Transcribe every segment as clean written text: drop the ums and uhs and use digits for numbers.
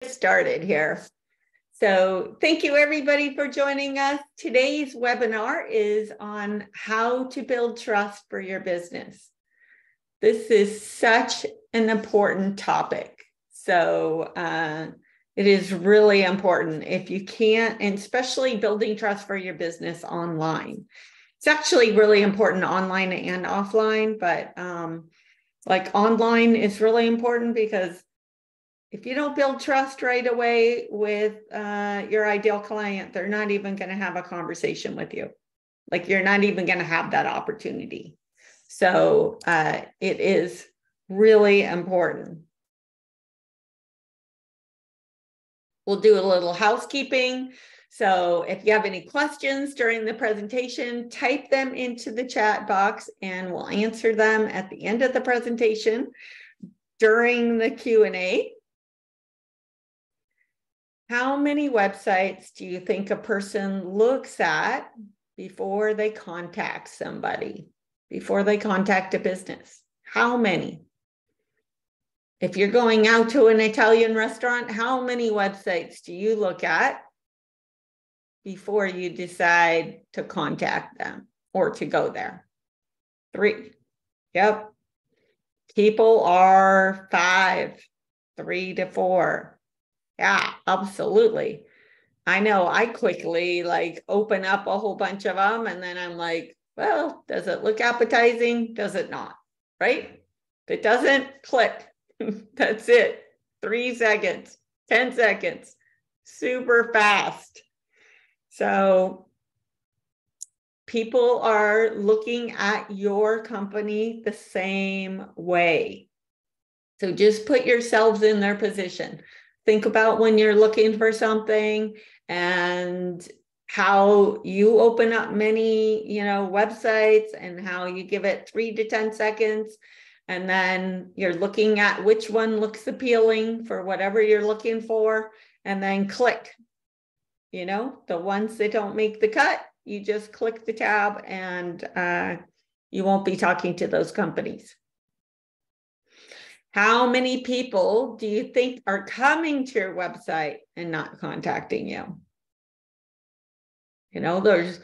Started here. So thank you everybody for joining us. Today's webinar is on how to build trust for your business. This is such an important topic. So it is really important if you can't, and especially building trust for your business online. It's actually really important online and offline, but like online is really important because if you don't build trust right away with your ideal client, they're not even going to have a conversation with you. Like you're not even going to have that opportunity. So it is really important. We'll do a little housekeeping. So if you have any questions during the presentation, type them into the chat box and we'll answer them at the end of the presentation during the Q&A. How many websites do you think a person looks at before they contact somebody, before they contact a business? How many? If you're going out to an Italian restaurant, how many websites do you look at before you decide to contact them or to go there? 3. Yep. People are 5, 3 to 4. Yeah, absolutely. I know I quickly like open up a whole bunch of them and then I'm like, well, does it look appetizing? Does it not? Right? If it doesn't, click. That's it. 3 seconds, 10 seconds, super fast. So people are looking at your company the same way. So just put yourselves in their position. Think about when you're looking for something and how you open up many, websites and how you give it 3 to 10 seconds. And then you're looking at which one looks appealing for whatever you're looking for, and then click. The ones that don't make the cut, you just click the tab and you won't be talking to those companies. How many people do you think are coming to your website and not contacting you? There's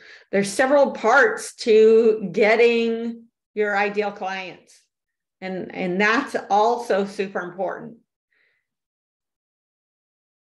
several parts to getting your ideal clients. And that's also super important.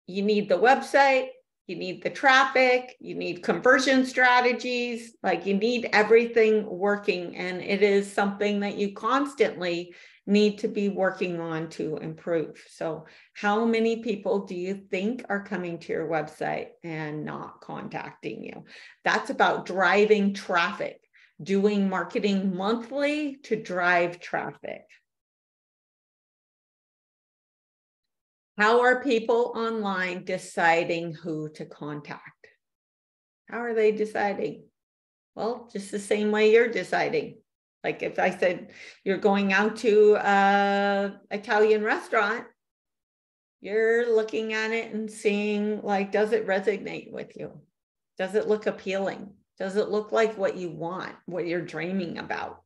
You need the website, you need the traffic, you need conversion strategies, like you need everything working. And it is something that you constantly need to be working on to improve. So how many people do you think are coming to your website and not contacting you? That's about driving traffic, doing marketing monthly to drive traffic. How are people online deciding who to contact? How are they deciding? Well, just the same way you're deciding. Like if I said you're going out to an Italian restaurant, you're looking at it and seeing, like, does it resonate with you? Does it look appealing? Does it look like what you want, what you're dreaming about?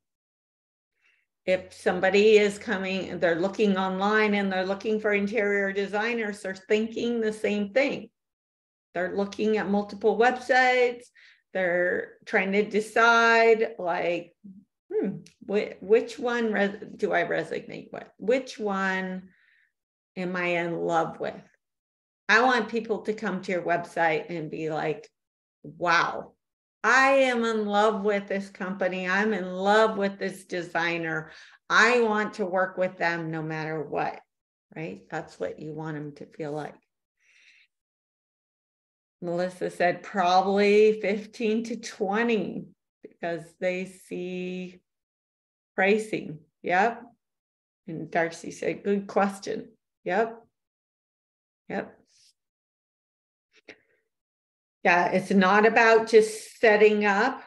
If somebody is coming, they're looking online and they're looking for interior designers, they're thinking the same thing. They're looking at multiple websites. They're trying to decide, like, which one do I resonate with? Which one am I in love with? I want people to come to your website and be like, wow, I am in love with this company. I'm in love with this designer. I want to work with them no matter what, right? That's what you want them to feel like. Melissa said probably 15 to 20 because they see pricing. Yep. And Darcy said, good question. Yep. Yeah, it's not about just setting up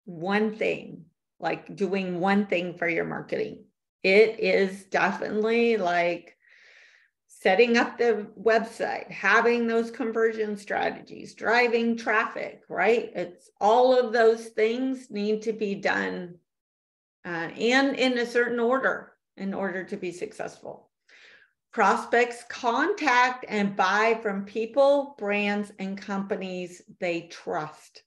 one thing, like doing one thing for your marketing. It is definitely like setting up the website, having those conversion strategies, driving traffic, right? It's all of those things need to be done and in a certain order in order to be successful. Prospects contact and buy from people, brands, and companies they trust.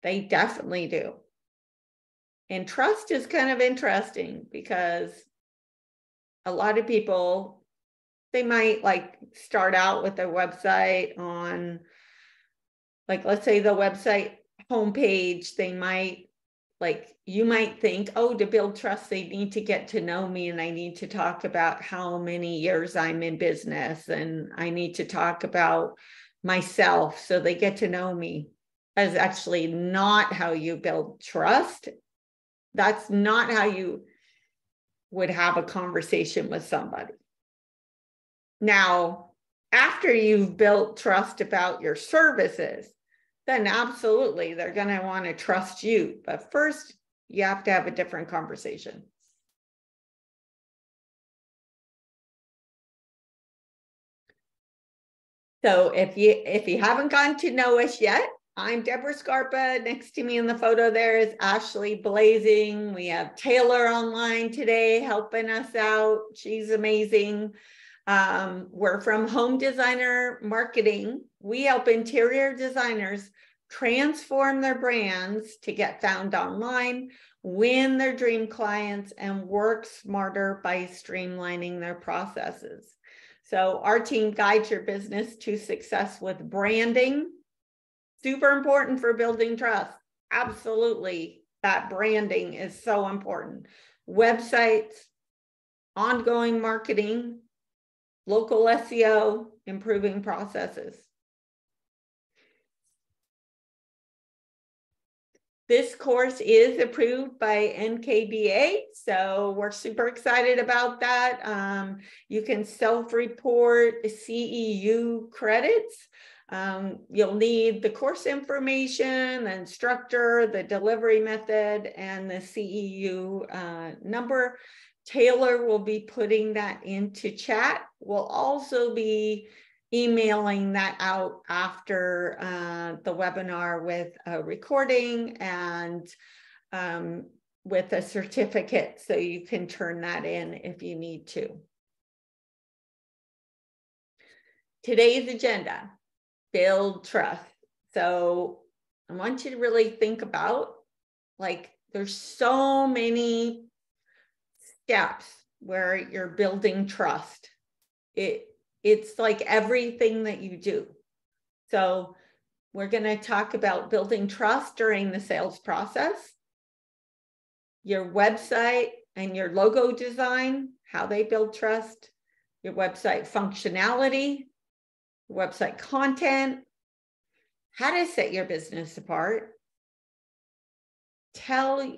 They definitely do. And trust is kind of interesting because a lot of people, they might like start out with a website on, like, let's say the website homepage, they might, like, you might think, oh, to build trust, they need to get to know me and I need to talk about how many years I'm in business and I need to talk about myself so they get to know me. That is actually not how you build trust. That's not how you would have a conversation with somebody. Now, after you've built trust about your services, then absolutely they're going to want to trust you. But first, you have to have a different conversation. So if you haven't gotten to know us yet, I'm Debra Scarpa. Next to me in the photo there is Ashley Blazing. We have Taylor online today helping us out. She's amazing. We're from Home Designer Marketing. We help interior designers transform their brands to get found online, win their dream clients, and work smarter by streamlining their processes. So our team guides your business to success with branding. Super important for building trust. Absolutely, that branding is so important. Websites, ongoing marketing, local SEO, improving processes. This course is approved by NKBA, so we're super excited about that. You can self-report CEU credits. You'll need the course information, the instructor, the delivery method, and the CEU number. Taylor will be putting that into chat. We'll also be emailing that out after the webinar with a recording and with a certificate, so you can turn that in if you need to. Today's agenda, build trust. So I want you to really think about, like, there's so many steps where you're building trust. It's like everything that you do. So we're going to talk about building trust during the sales process, your website and your logo design, how they build trust, your website functionality, website content, how to set your business apart, telling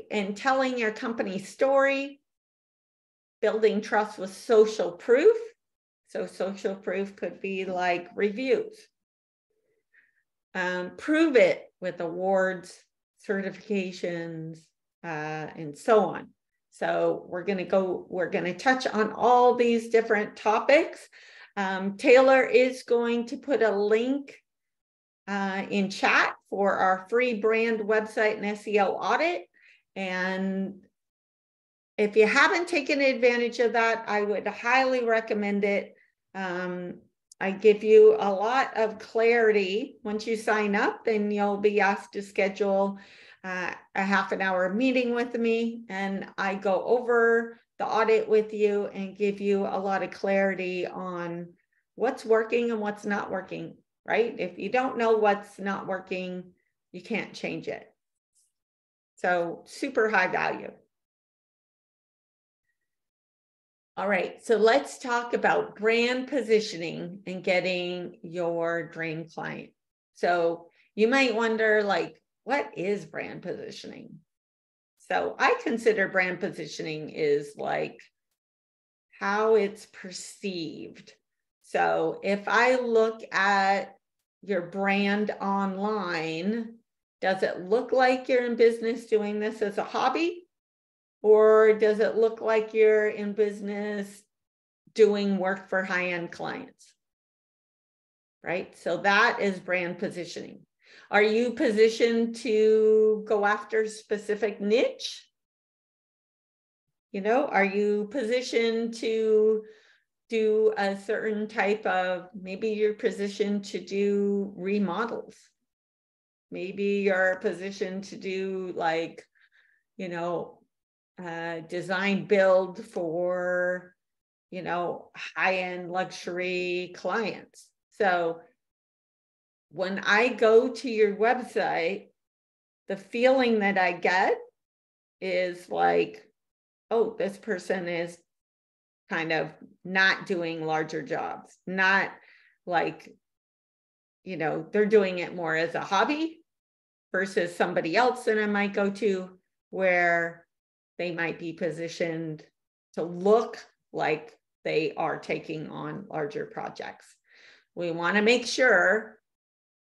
your company story, building trust with social proof. So social proof could be like reviews. Prove it with awards, certifications, and so on. So we're going to touch on all these different topics. Taylor is going to put a link in chat for our free brand website and SEO audit. And if you haven't taken advantage of that, I would highly recommend it. I give you a lot of clarity. Once you sign up, then you'll be asked to schedule a half-an-hour meeting with me, and I go over the audit with you and give you a lot of clarity on what's working and what's not working, right? If you don't know what's not working, you can't change it. So super high value. All right, so let's talk about brand positioning and getting your dream client. So you might wonder, like, what is brand positioning? So I consider brand positioning is like how it's perceived. So if I look at your brand online, does it look like you're in business doing this as a hobby? Or does it look like you're in business doing work for high-end clients? Right? So that is brand positioning. Are you positioned to go after a specific niche? You know, are you positioned to do a certain type of, maybe you're positioned to do remodels. Maybe you're positioned to do like, you know, design build for, you know, high-end luxury clients. So when I go to your website, the feeling that I get is like, oh, this person is kind of not doing larger jobs, not like, you know, they're doing it more as a hobby versus somebody else that I might go to where they might be positioned to look like they are taking on larger projects. We want to make sure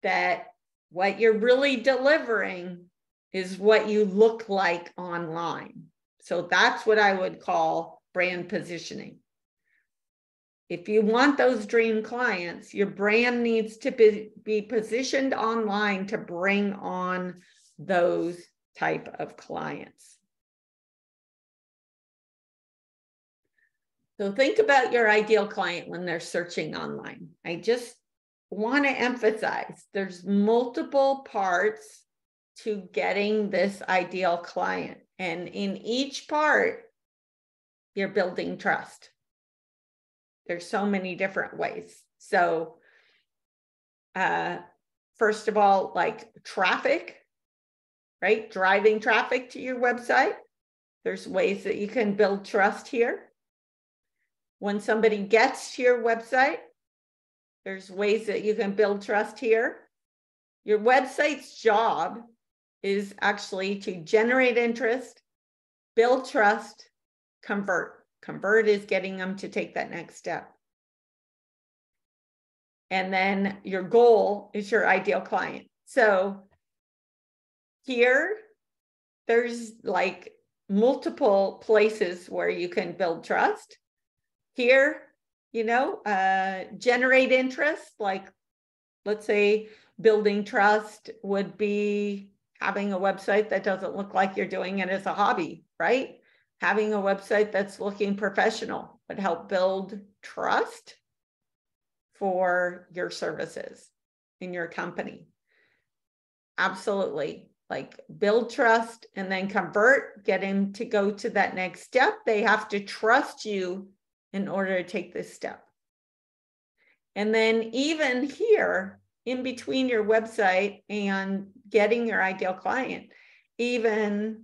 that what you're really delivering is what you look like online. So that's what I would call brand positioning. If you want those dream clients, your brand needs to be positioned online to bring on those type of clients. So think about your ideal client when they're searching online. I just want to emphasize there's multiple parts to getting this ideal client. And in each part, you're building trust. There's so many different ways. So first of all, like traffic, right? Driving traffic to your website. There's ways that you can build trust here. When somebody gets to your website, there's ways that you can build trust here. Your website's job is actually to generate interest, build trust, convert. Convert is getting them to take that next step. And then your goal is your ideal client. So here, there's like multiple places where you can build trust. Here, you know, generate interest, like let's say building trust would be having a website that doesn't look like you're doing it as a hobby, right? Having a website that's looking professional would help build trust for your services in your company. Absolutely. Like build trust and then convert, get them to go to that next step. They have to trust you in order to take this step. And then even here, in between your website and getting your ideal client, even,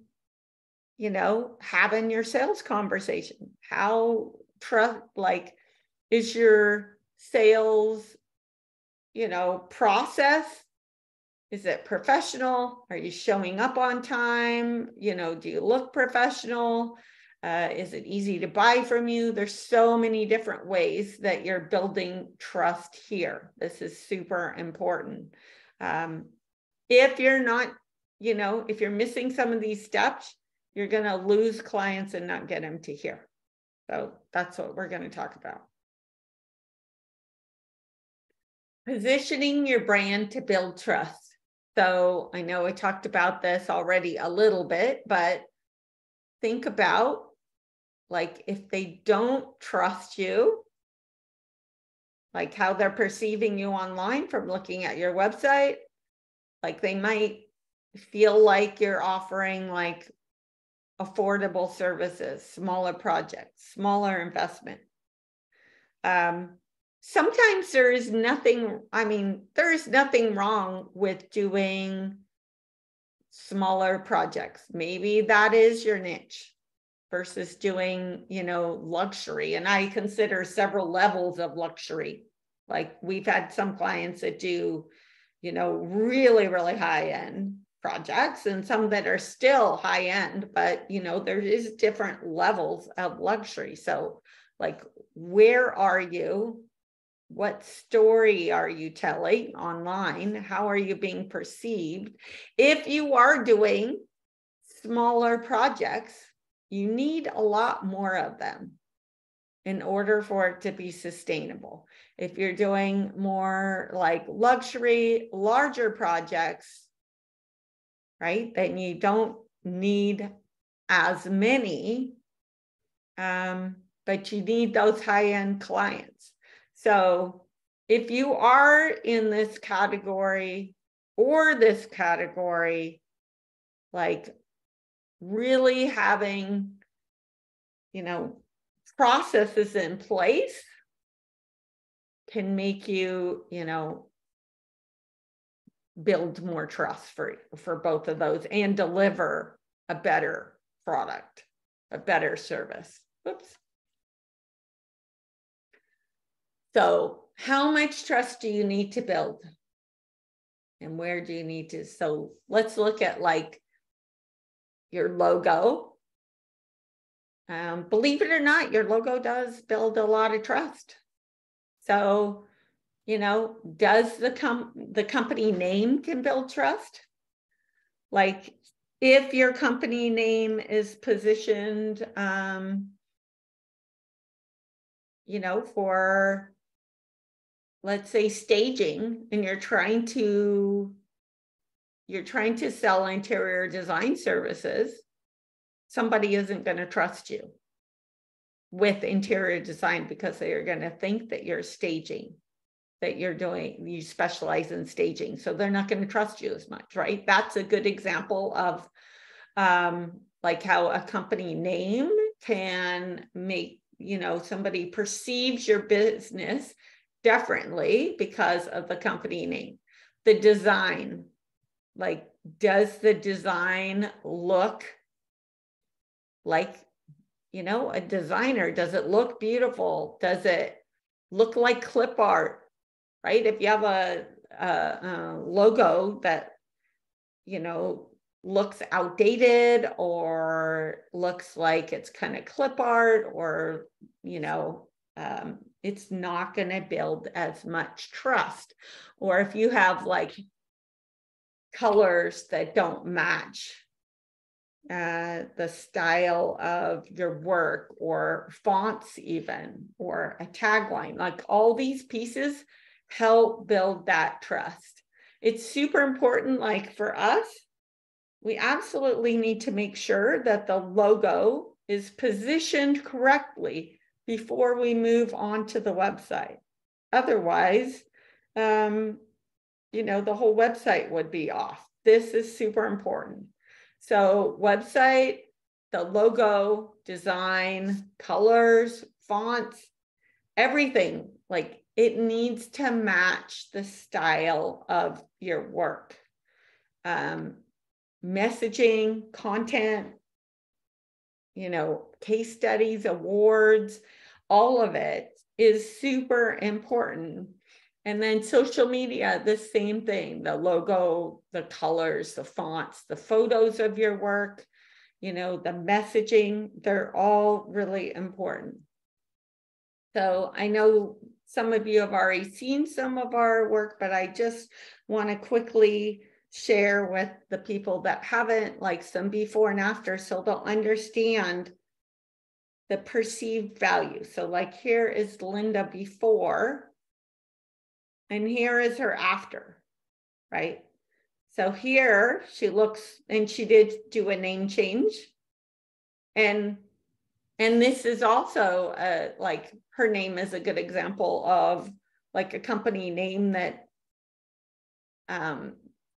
you know, having your sales conversation, how trust, like, is your sales, you know, process, is it professional? Are you showing up on time? You know, do you look professional? Is it easy to buy from you? There's so many different ways that you're building trust here. This is super important. If you're not, you know, if you're missing some of these steps, you're going to lose clients and not get them to here. So that's what we're going to talk about. Positioning your brand to build trust. So I know I talked about this already a little bit, but think about like if they don't trust you, like how they're perceiving you online from looking at your website, like they might feel like you're offering like affordable services, smaller projects, smaller investment. Sometimes there is nothing, I mean, there is nothing wrong with doing smaller projects. Maybe that is your niche versus doing, you know, luxury. And I consider several levels of luxury. Like we've had some clients that do, you know, really, really high end projects and some that are still high end, but, you know, there is different levels of luxury. So like, where are you? What story are you telling online? How are you being perceived? If you are doing smaller projects, you need a lot more of them in order for it to be sustainable. If you're doing more like luxury, larger projects, right, then you don't need as many but you need those high-end clients. So if you are in this category or this category, like really having, processes in place can make you, build more trust for both of those and deliver a better product, a better service. Oops. So how much trust do you need to build? And where do you need to? So let's look at like your logo. Believe it or not, your logo does build a lot of trust. So, does the company name can build trust? Like if your company name is positioned, for, let's say, staging, and you're trying to sell interior design services, somebody isn't going to trust you with interior design because they are going to think that you're staging, that you specialize in staging. So they're not going to trust you as much, right? That's a good example of like how a company name can make, somebody perceives your business differently because of the company name. The design, like, does the design look like, a designer? Does it look beautiful? Does it look like clip art, right? If you have a logo that, looks outdated or looks like it's kind of clip art, or, it's not going to build as much trust. Or if you have like colors that don't match the style of your work, or fonts even, or a tagline, like all these pieces help build that trust. It's super important. Like for us, we absolutely need to make sure that the logo is positioned correctly before we move on to the website. Otherwise, the whole website would be off. This is super important. So website, the logo, design, colors, fonts, everything, like it needs to match the style of your work. Messaging, content, case studies, awards, all of it is super important. And then social media, the same thing, the logo, the colors, the fonts, the photos of your work, the messaging, they're all really important. So I know some of you have already seen some of our work, but I just want to quickly share with the people that haven't, like some before and after, so they'll understand the perceived value. So like here is Linda before, and here is her after, right? So here she looks, and she did do a name change. And this is also like her name is a good example of like a company name that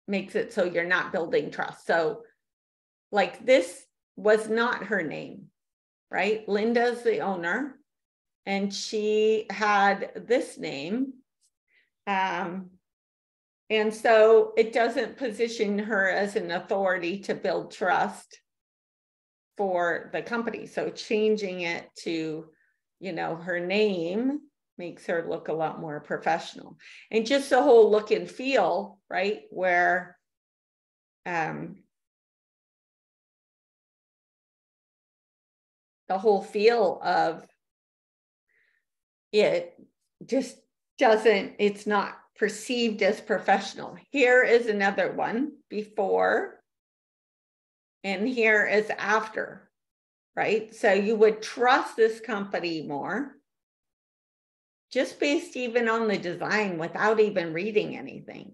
makes it so you're not building trust. So like this was not her name, right? Linda's the owner, and she had this name. And so it doesn't position her as an authority to build trust for the company. So changing it to, her name makes her look a lot more professional. And just the whole look and feel, right? Where the whole feel of it just doesn't, it's not perceived as professional. Here is another one before, and here is after, right? So you would trust this company more just based even on the design without even reading anything.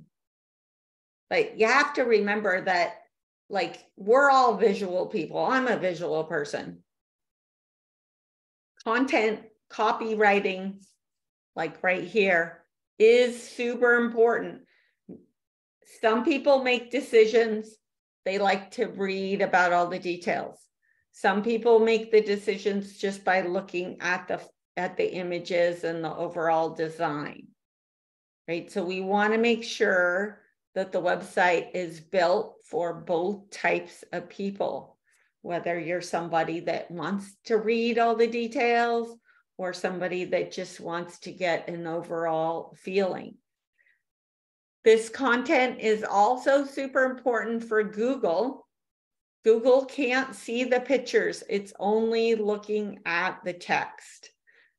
But you have to remember that, like, we're all visual people. I'm a visual person. content copywriting, like right here, is super important. Some people make decisions. They like to read about all the details. Some people make the decisions just by looking at the images and the overall design, right? So we want to make sure that the website is built for both types of people, whether you're somebody that wants to read all the details or somebody that just wants to get an overall feeling. This content is also super important for Google. Google can't see the pictures. It's only looking at the text.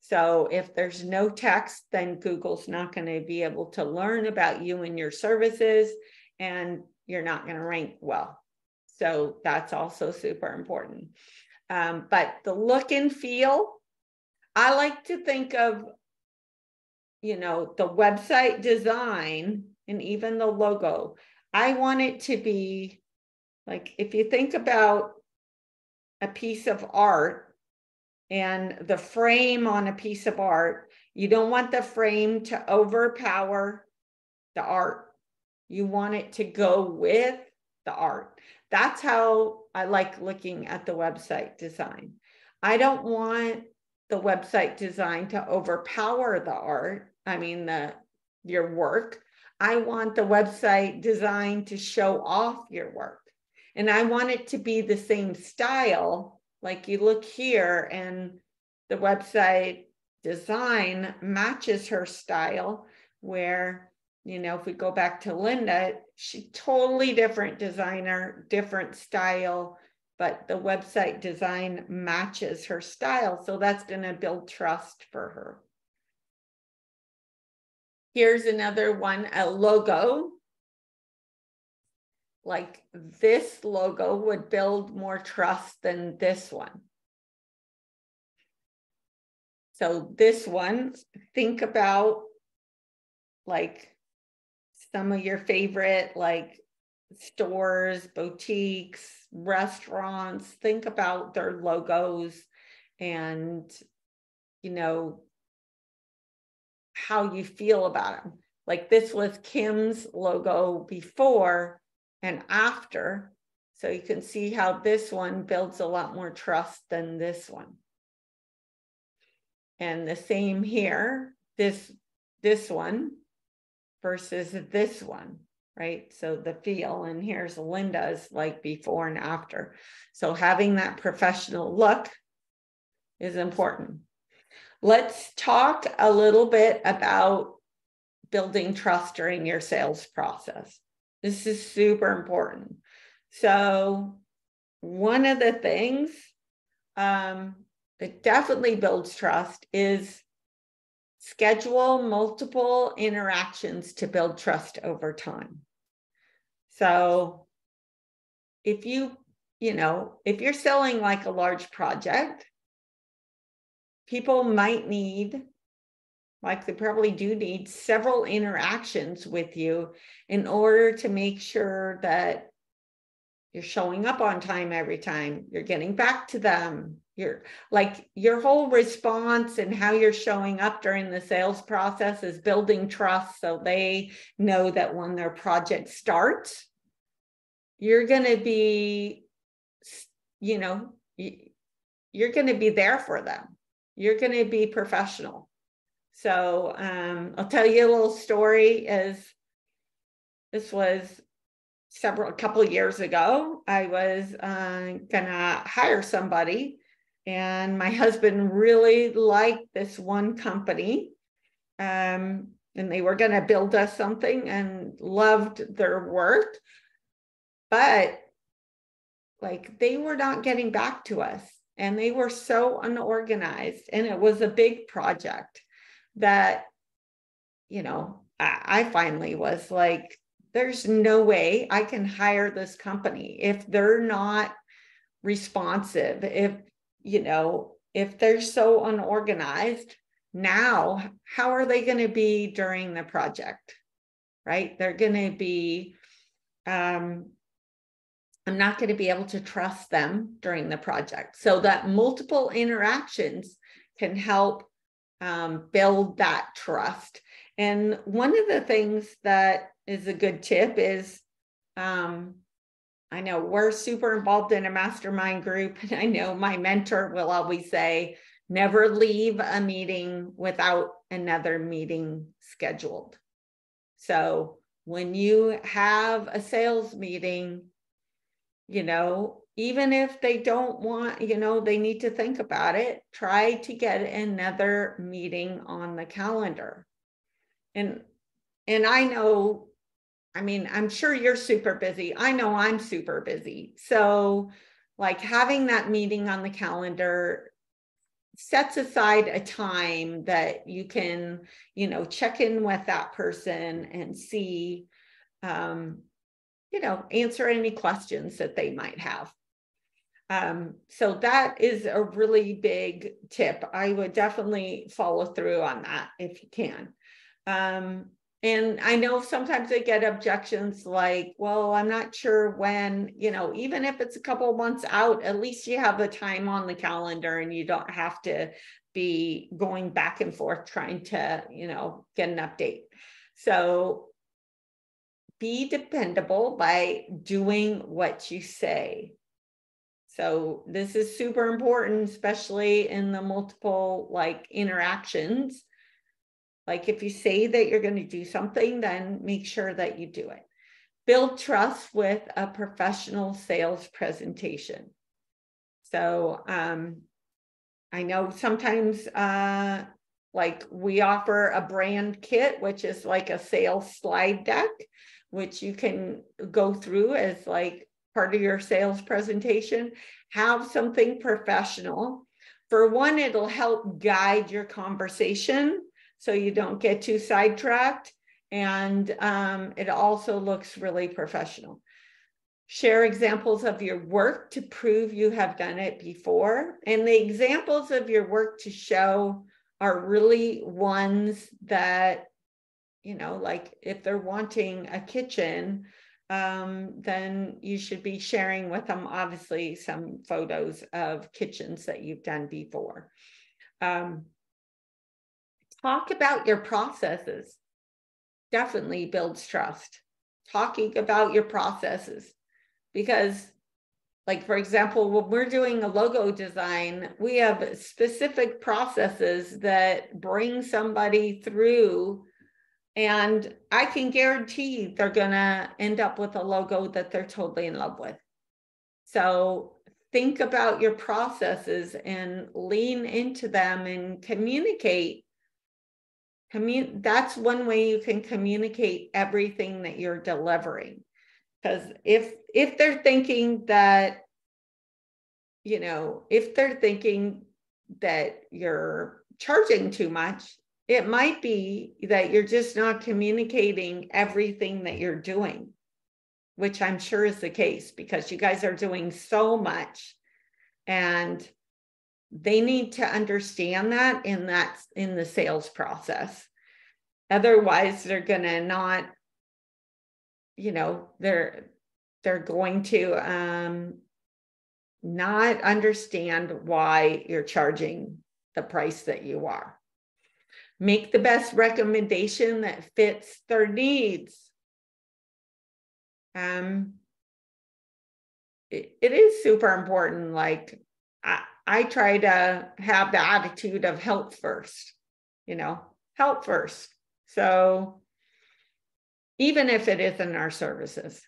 So if there's no text, then Google's not going to be able to learn about you and your services, and you're not going to rank well. So that's also super important. But the look and feel, I like to think of, you know, the website design and even the logo. I want it to be like, if you think about a piece of art and the frame on a piece of art, you don't want the frame to overpower the art. You want it to go with the art. That's how I like looking at the website design. I don't want the website design to overpower the art. I mean, your work. I want the website design to show off your work. And I want it to be the same style. Like you look here and the website design matches her style, where, you know, if we go back to Linda, she's totally different designer, different style, but the website design matches her style. So that's going to build trust for her. Here's another one, a logo. Like this logo would build more trust than this one. So this one, think about like some of your favorite like stores, boutiques, restaurants. Think about their logos and, you know, how you feel about them. Like this was Kim's logo before and after. So you can see how this one builds a lot more trust than this one. And the same here, this one versus this one, right? So the feel, and here's Linda's like before and after. So having that professional look is important. Let's talk a little bit about building trust during your sales process. This is super important. So one of the things that definitely builds trust is schedule multiple interactions to build trust over time. So if if you're selling like a large project, people might need, like they probably do need, several interactions with you in order to make sure that you're showing up on time every time, you're getting back to them, your whole response and how you're showing up during the sales process is building trust, so they know that when their project starts, you're going to be, you're going to be there for them. You're going to be professional. So I'll tell you a little story. This was a couple of years ago. I was gonna hire somebody, and my husband really liked this one company, and they were gonna build us something and loved their work, but like they were not getting back to us, and they were so unorganized, and it was a big project that, I finally was like, there's no way I can hire this company if they're not responsive, if they're so unorganized. Now, how are they going to be during the project, right? They're going to be, I'm not going to be able to trust them during the project. So that multiple interactions can help build that trust. And one of the things that is a good tip is, I know we're super involved in a mastermind group, and I know my mentor will always say, never leave a meeting without another meeting scheduled. So when you have a sales meeting, you know, even if they don't want, you know, they need to think about it, try to get another meeting on the calendar. And I know, I mean, I'm sure you're super busy. I know I'm super busy. So like having that meeting on the calendar sets aside a time that you can, you know, check in with that person and see, you know, answer any questions that they might have. So that is a really big tip. I would definitely follow through on that if you can. And I know sometimes they get objections like, well, I'm not sure when, you know, even if it's a couple of months out, at least you have the time on the calendar and you don't have to be going back and forth trying to, you know, get an update. So be dependable by doing what you say. So this is super important, especially in the multiple like interactions. Like if you say that you're going to do something, then make sure that you do it. Build trust with a professional sales presentation. So I know sometimes like we offer a brand kit, which is like a sales slide deck, which you can go through as like part of your sales presentation. Have something professional. For one, it'll help guide your conversation so you don't get too sidetracked. And it also looks really professional. Share examples of your work to prove you have done it before. And the examples of your work to show are really ones that, you know, like if they're wanting a kitchen, then you should be sharing with them, obviously, some photos of kitchens that you've done before. Talk about your processes. Definitely builds trust. Talking about your processes. Because, like, for example, when we're doing a logo design, we have specific processes that bring somebody through, and I can guarantee they're going to end up with a logo that they're totally in love with. So think about your processes and lean into them and communicate. That's one way you can communicate everything that you're delivering. Because if they're thinking that, you know, if they're thinking that you're charging too much, it might be that you're just not communicating everything that you're doing, which I'm sure is the case because you guys are doing so much, and they need to understand that, and that's in the sales process. Otherwise, they're going to not, you know, they're going to not understand why you're charging the price that you are. Make the best recommendation that fits their needs. It is super important. Like I try to have the attitude of help first, you know, help first. So even if it isn't our services,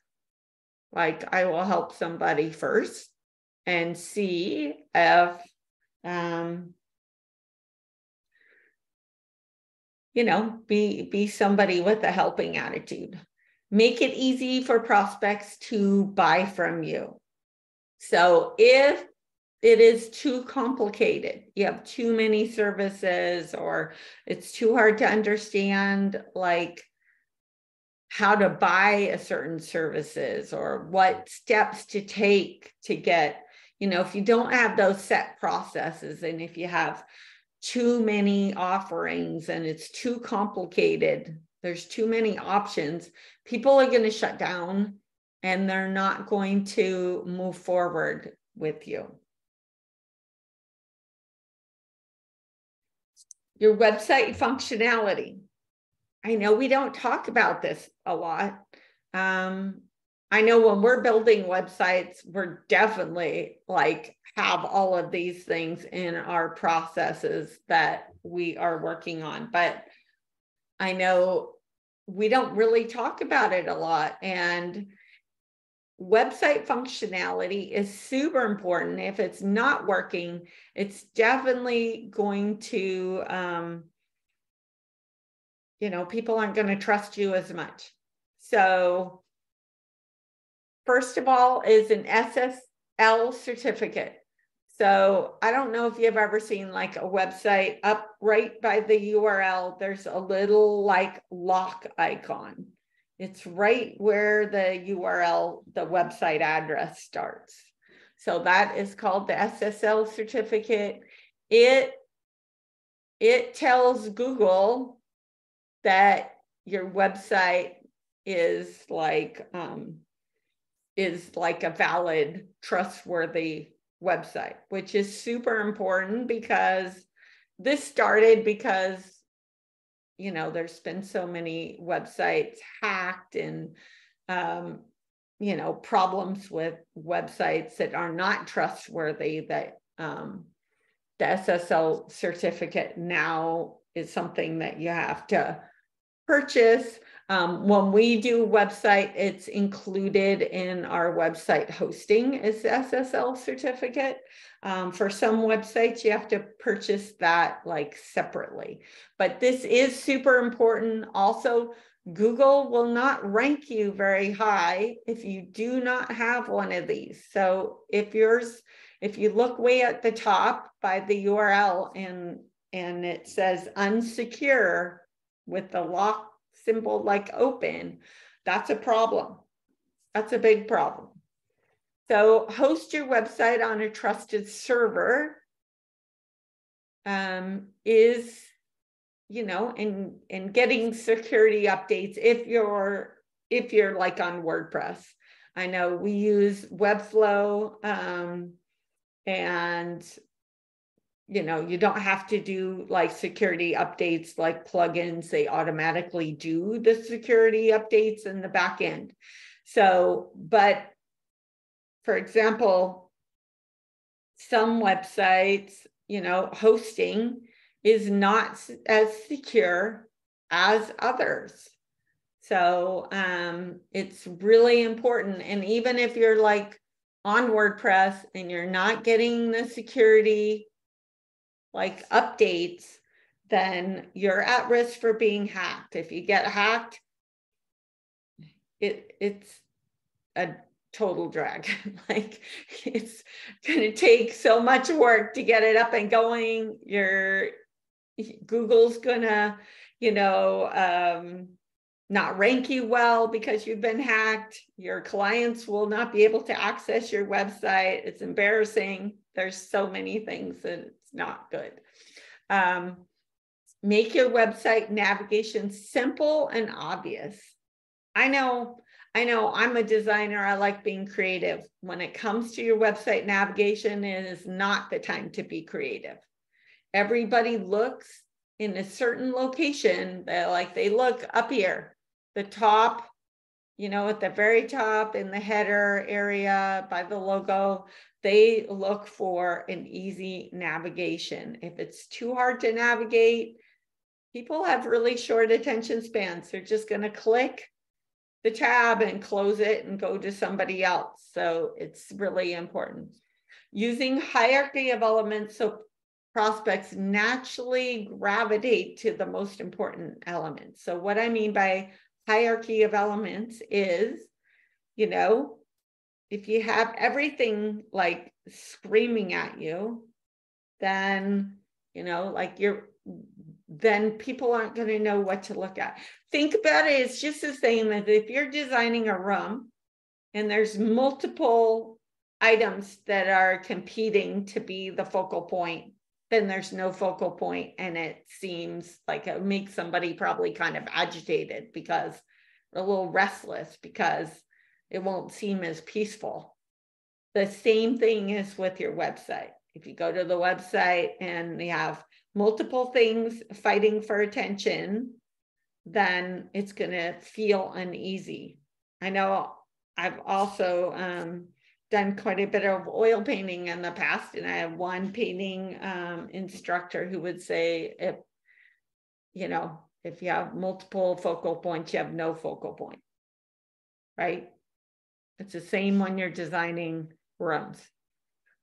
like I will help somebody first and see if, you know, be somebody with a helping attitude. Make it easy for prospects to buy from you. So if it is too complicated, you have too many services, or it's too hard to understand, like how to buy a certain services or what steps to take to get, you know, if you don't have those set processes, and if you have too many offerings and it's too complicated, there's too many options, people are going to shut down and they're not going to move forward with you. Your website functionality. I know we don't talk about this a lot. I know when we're building websites, we're definitely like have all of these things in our processes that we are working on, but I know we don't really talk about it a lot. And website functionality is super important. If it's not working, it's definitely going to, people aren't going to trust you as much. So first of all is an SSL certificate. So I don't know if you've ever seen like a website up right by the URL, there's a little like lock icon. It's right where the URL, the website address starts. So that is called the SSL certificate. It tells Google that your website is like a valid, trustworthy website, which is super important because this started because, there's been so many websites hacked and, problems with websites that are not trustworthy, that the SSL certificate now is something that you have to purchase. When we do website, it's included in our website hosting is the SSL certificate. For some websites, you have to purchase that like separately, but this is super important. Also, Google will not rank you very high if you do not have one of these. So if you look way at the top by the URL and it says unsecure with the lock symbol like open, that's a problem. That's a big problem. So host your website on a trusted server is, and getting security updates if you're like on WordPress. I know we use Webflow and you don't have to do like security updates like plugins. They automatically do the security updates in the back end. So, but for example, some websites, hosting is not as secure as others. So it's really important. And even if you're like on WordPress and you're not getting the security like updates, then you're at risk for being hacked. If you get hacked, it's a total drag. Like it's gonna take so much work to get it up and going. Google's gonna, not rank you well because you've been hacked. Your clients will not be able to access your website. It's embarrassing. There's so many things that it's not good. Make your website navigation simple and obvious. I know I'm a designer. I like being creative. When it comes to your website navigation, it is not the time to be creative. Everybody looks in a certain location. They look up here, the top, at the very top in the header area by the logo. They look for an easy navigation. If it's too hard to navigate, people have really short attention spans. They're just going to click the tab and close it and go to somebody else. So it's really important. Using hierarchy of elements so prospects naturally gravitate to the most important elements. So what I mean by hierarchy of elements is, if you have everything like screaming at you, then, then people aren't going to know what to look at. Think about it. It's just the same as if you're designing a room and there's multiple items that are competing to be the focal point, then there's no focal point, and it seems like it makes somebody probably kind of agitated because a little restless because it won't seem as peaceful. The same thing is with your website. If you go to the website and you have multiple things fighting for attention, then it's going to feel uneasy. I know I've also done quite a bit of oil painting in the past, and I have one painting instructor who would say, if you have multiple focal points, you have no focal point, right? It's the same when you're designing rooms.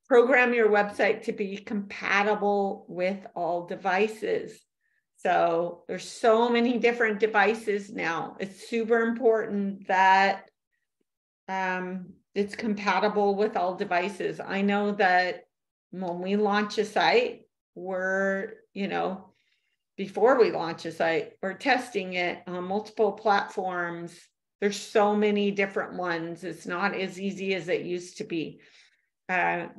Program your website to be compatible with all devices. So there's so many different devices now. It's super important that it's compatible with all devices. I know that when we launch a site, before we launch a site, we're testing it on multiple platforms. There's so many different ones. It's not as easy as it used to be.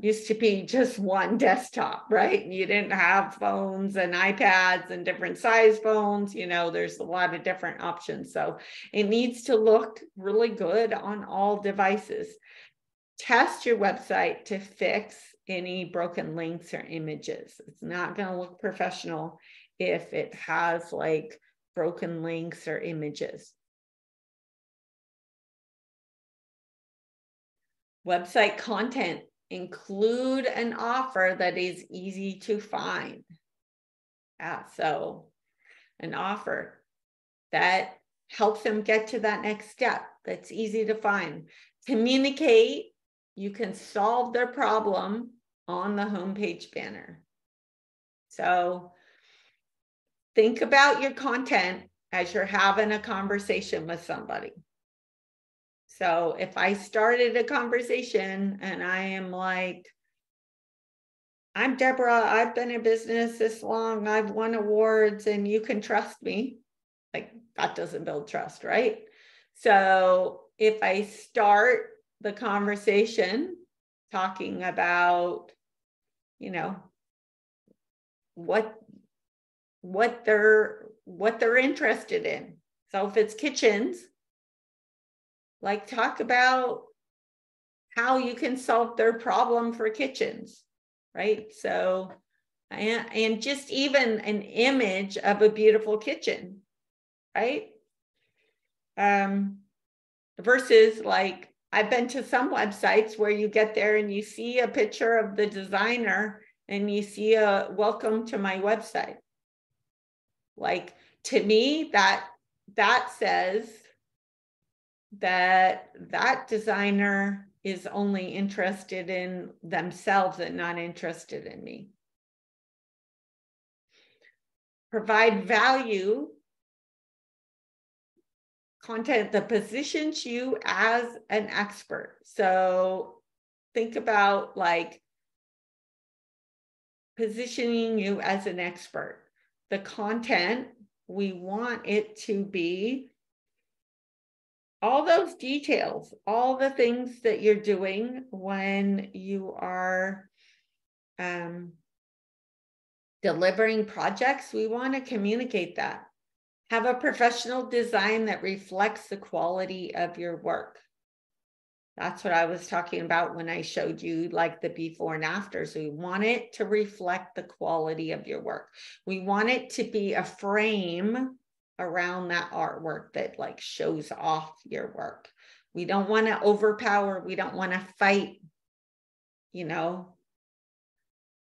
Used to be just one desktop, right? You didn't have phones and iPads and different size phones. There's a lot of different options. So it needs to look really good on all devices. Test your website to fix any broken links or images. It's not going to look professional if it has like broken links or images. Website content. Include an offer that is easy to find. So an offer that helps them get to that next step, that's easy to find. Communicate. You can solve their problem on the homepage banner. So think about your content as you're having a conversation with somebody. So if I started a conversation and I am like, I'm Debra, I've been in business this long, I've won awards, and you can trust me, like that doesn't build trust, right? So if I start the conversation talking about, what they're interested in. So if it's kitchens, like talk about how you can solve their problem for kitchens, right? So, and just even an image of a beautiful kitchen, right? Versus like, I've been to some websites where you get there and you see a picture of the designer and you see a welcome to my website. Like, to me, that says that designer is only interested in themselves and not interested in me. Provide value content that positions you as an expert. So think about like positioning you as an expert. The content, we want it to be all those details, all the things that you're doing when you are delivering projects. We want to communicate that. Have a professional design that reflects the quality of your work. That's what I was talking about when I showed you like the before and after. So we want it to reflect the quality of your work. We want it to be a frame around that artwork that like shows off your work. We don't want to overpower. We don't want to fight, we don't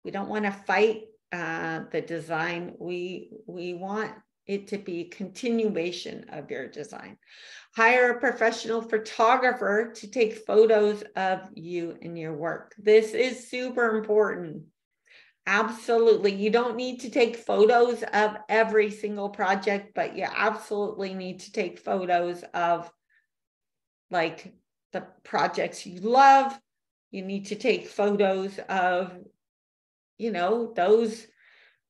want to fight the design. We want it to be a continuation of your design. Hire a professional photographer to take photos of you and your work. This is super important. Absolutely. You don't need to take photos of every single project, but you absolutely need to take photos of like the projects you love. You need to take photos of,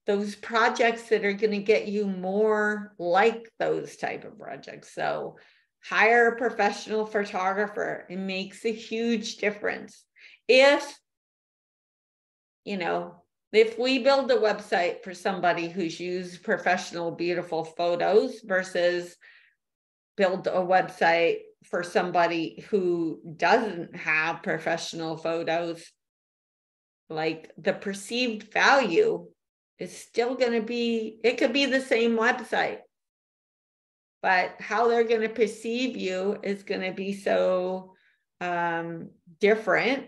those projects that are going to get you more like those type of projects. So hire a professional photographer. It makes a huge difference. If we build a website for somebody who's used professional, beautiful photos versus build a website for somebody who doesn't have professional photos, like the perceived value is still going to be, it could be the same website, but how they're going to perceive you is going to be so different.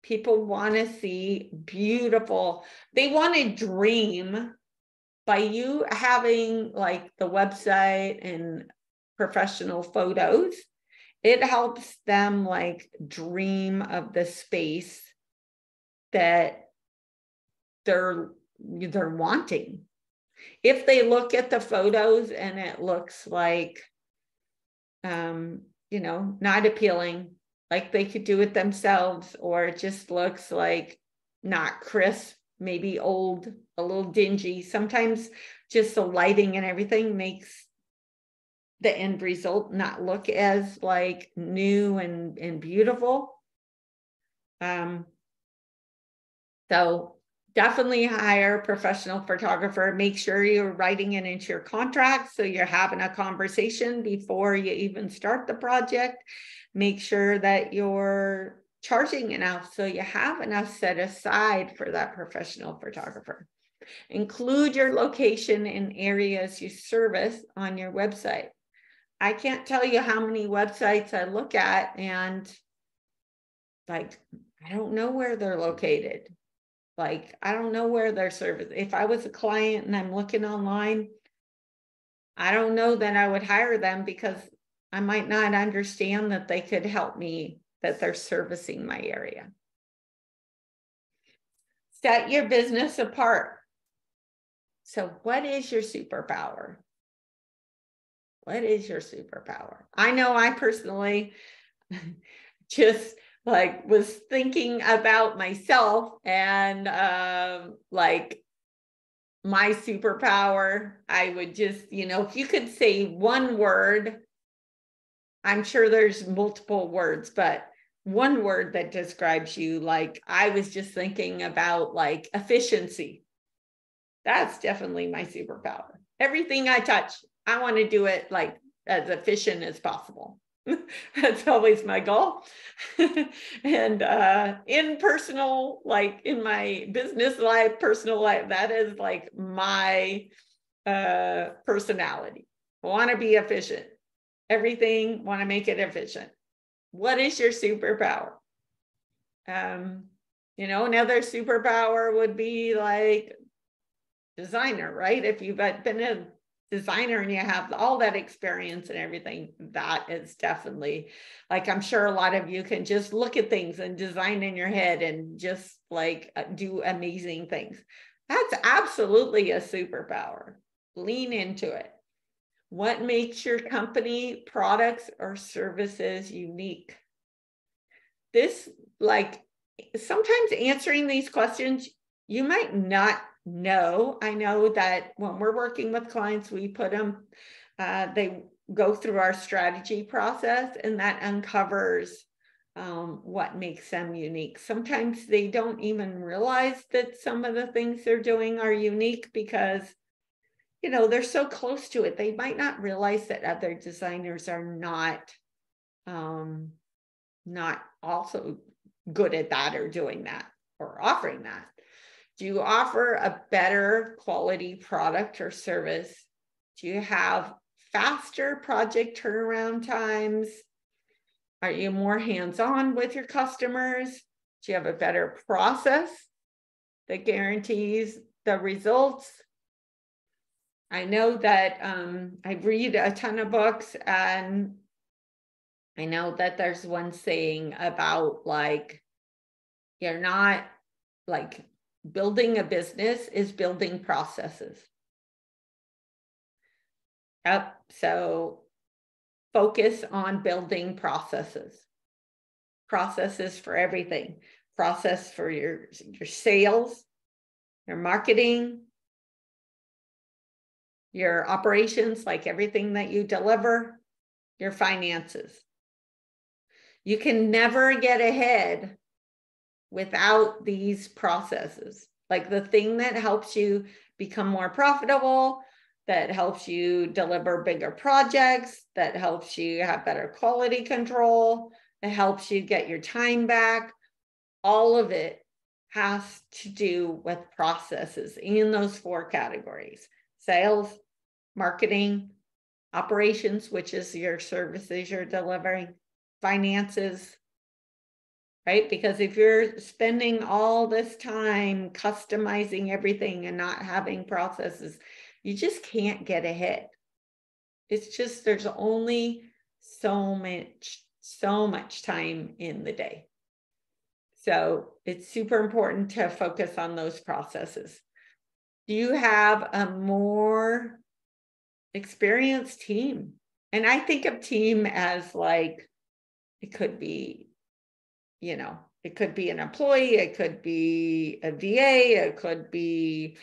People want to see beautiful, they want to dream. By you having like the website and professional photos, it helps them like dream of the space that they're wanting. If they look at the photos and it looks like, you know, not appealing, like they could do it themselves, or it just looks like not crisp, maybe old, a little dingy. Sometimes just the lighting and everything makes the end result not look as like new and beautiful. So definitely hire a professional photographer. Make sure you're writing it into your contract, so you're having a conversation before you even start the project. Make sure that you're charging enough so you have enough set aside for that professional photographer. Include your location and areas you service on your website. I can't tell you how many websites I look at and like, I don't know where they're located. Like, I don't know where their service. If I was a client and I'm looking online, I don't know that I would hire them because I might not understand that they could help me, that they're servicing my area. Set your business apart. So what is your superpower? What is your superpower? I know I personally just like was thinking about myself and like my superpower. I would just, you know, if you could say one word, I'm sure there's multiple words, but one word that describes you, like I was just thinking about like efficiency. That's definitely my superpower. Everything I touch, I want to do it like as efficient as possible. That's always my goal. And in personal, like in my business life, personal life, that is like my personality. I want to be efficient. Everything, want to make it efficient. What is your superpower? You know, another superpower would be like designer, right? If you've been a designer and you have all that experience and everything, that is definitely, like, I'm sure a lot of you can just look at things and design in your head and just like do amazing things. That's absolutely a superpower. Lean into it. What makes your company, products, or services unique? This, like, sometimes answering these questions, you might not know. I know that when we're working with clients, we put them, they go through our strategy process, and that uncovers what makes them unique. Sometimes they don't even realize that some of the things they're doing are unique because, you know, they're so close to it. They might not realize that other designers are not also good at that or doing that or offering that. Do you offer a better quality product or service? Do you have faster project turnaround times? Are you more hands-on with your customers? Do you have a better process that guarantees the results? I know that I read a ton of books, and I know that there's one saying about like, you're not like, building a business is building processes. Yep. So focus on building processes. Processes for everything. Process for your sales, your marketing, your operations, like everything that you deliver, your finances. You can never get ahead without these processes. Like the thing that helps you become more profitable, that helps you deliver bigger projects, that helps you have better quality control, that helps you get your time back. All of it has to do with processes in those 4 categories: sales, marketing, operations, which is your services you're delivering, finances, right? Because if you're spending all this time customizing everything and not having processes, you just can't get ahead. It's just, there's only so much time in the day. So it's super important to focus on those processes. Do you have a more experienced team? And I think of team as like, it could be, you know, it could be an employee, it could be a VA, it could be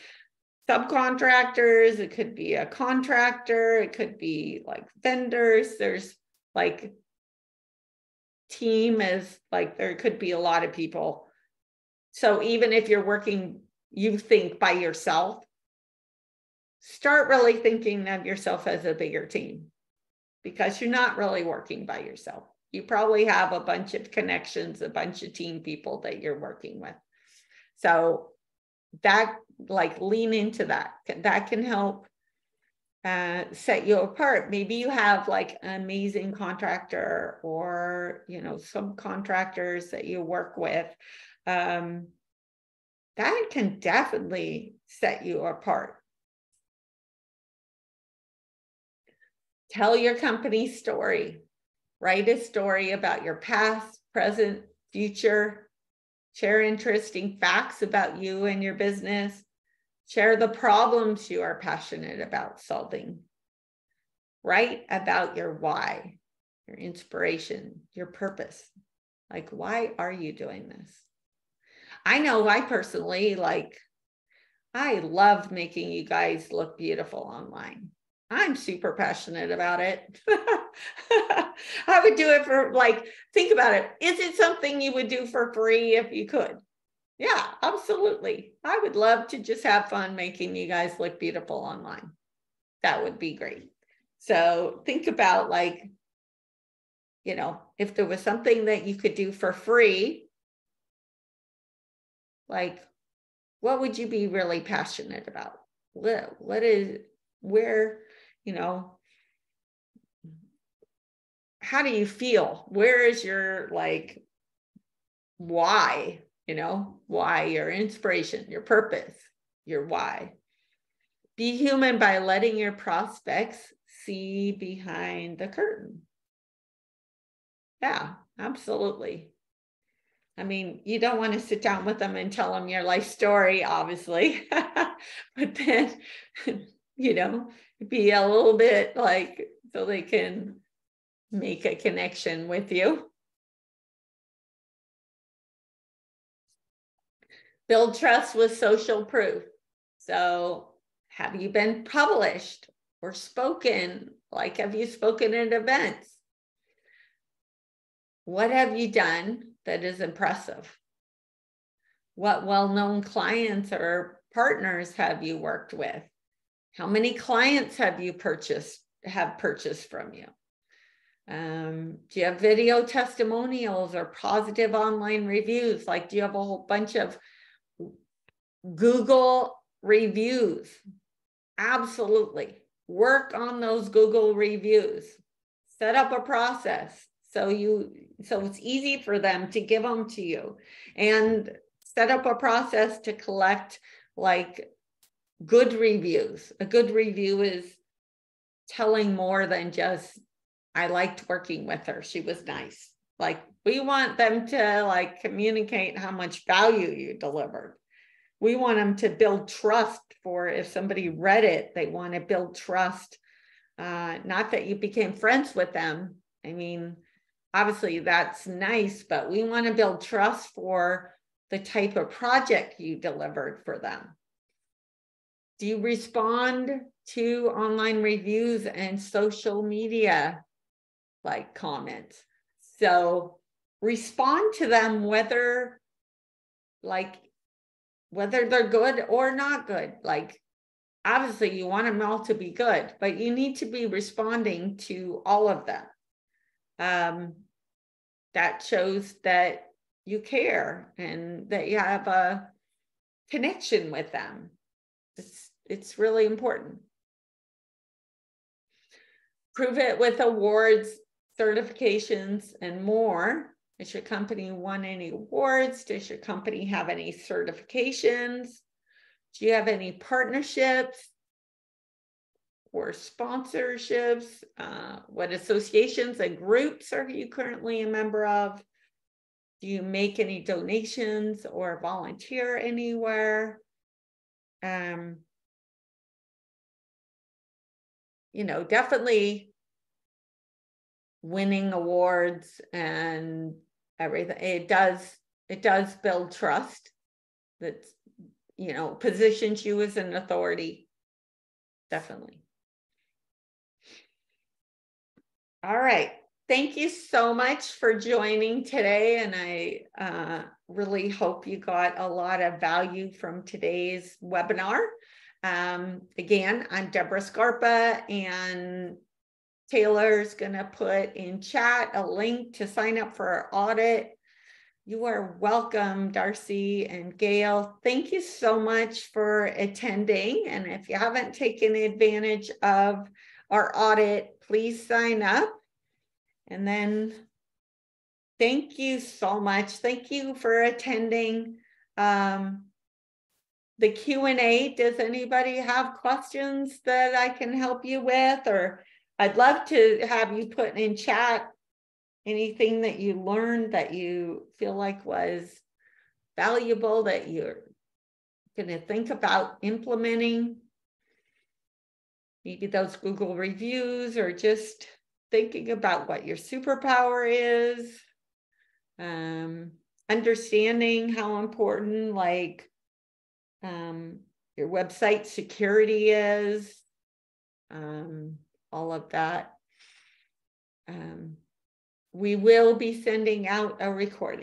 subcontractors, it could be a contractor, it could be like vendors. There's like, team is like, there could be a lot of people. So even if you're working, you think by yourself, start really thinking of yourself as a bigger team, because you're not really working by yourself. You probably have a bunch of connections, a bunch of team people that you're working with. So that, like, lean into that. That can help set you apart. Maybe you have like an amazing contractor, or, you know, subcontractors that you work with. That can definitely set you apart. Tell your company story. Write a story about your past, present, future. Share interesting facts about you and your business. Share the problems you are passionate about solving. Write about your why, your inspiration, your purpose. Like, why are you doing this? I know I personally, like, I love making you guys look beautiful online. I'm super passionate about it. I would do it for, like, think about it. Is it something you would do for free if you could? Yeah, absolutely. I would love to just have fun making you guys look beautiful online. That would be great. So think about, like, you know, if there was something that you could do for free, like, what would you be really passionate about? What is, where, you know, how do you feel? Where is your, like, why? You know, why, your inspiration, your purpose, your why. Be human by letting your prospects see behind the curtain. Yeah, absolutely. I mean, you don't want to sit down with them and tell them your life story, obviously, but then, you know, be a little bit like, so they can make a connection with you. Build trust with social proof. So have you been published or spoken? Like, have you spoken at events? What have you done that is impressive? What well-known clients or partners have you worked with? How many clients have you purchased from you? Do you have video testimonials or positive online reviews? Like, do you have a whole bunch of Google reviews? Absolutely. Work on those Google reviews. Set up a process so it's easy for them to give them to you, and set up a process to collect, like, good reviews. A good review is telling more than just, I liked working with her, she was nice. Like, we want them to, like, communicate how much value you delivered. We want them to build trust for, if somebody read it, they want to build trust. Not that you became friends with them. I mean, obviously that's nice, but we want to build trust for the type of project you delivered for them. Do you respond to online reviews and social media, like, comments? So respond to them whether they're good or not good. Like, obviously you want them all to be good, but you need to be responding to all of them. That shows that you care and that you have a connection with them. It's really important. Prove it with awards, certifications, and more. Has your company won any awards? Does your company have any certifications? Do you have any partnerships or sponsorships? What associations and groups are you currently a member of? Do you make any donations or volunteer anywhere? You know, definitely winning awards and everything. It does build trust. That's, you know, positions you as an authority. Definitely. All right. Thank you so much for joining today. And I really hope you got a lot of value from today's webinar. Again, I'm Debra Scarpa, and Taylor's going to put in chat a link to sign up for our audit. You are welcome, Darcy and Gail. Thank you so much for attending. And if you haven't taken advantage of our audit, please sign up. And then thank you so much. Thank you for attending. The Q&A, does anybody have questions that I can help you with? Or I'd love to have you put in chat anything that you learned that you feel like was valuable, that you're going to think about implementing. Maybe those Google reviews, or just thinking about what your superpower is. Understanding how important, like, your website security is, all of that. We will be sending out a recording.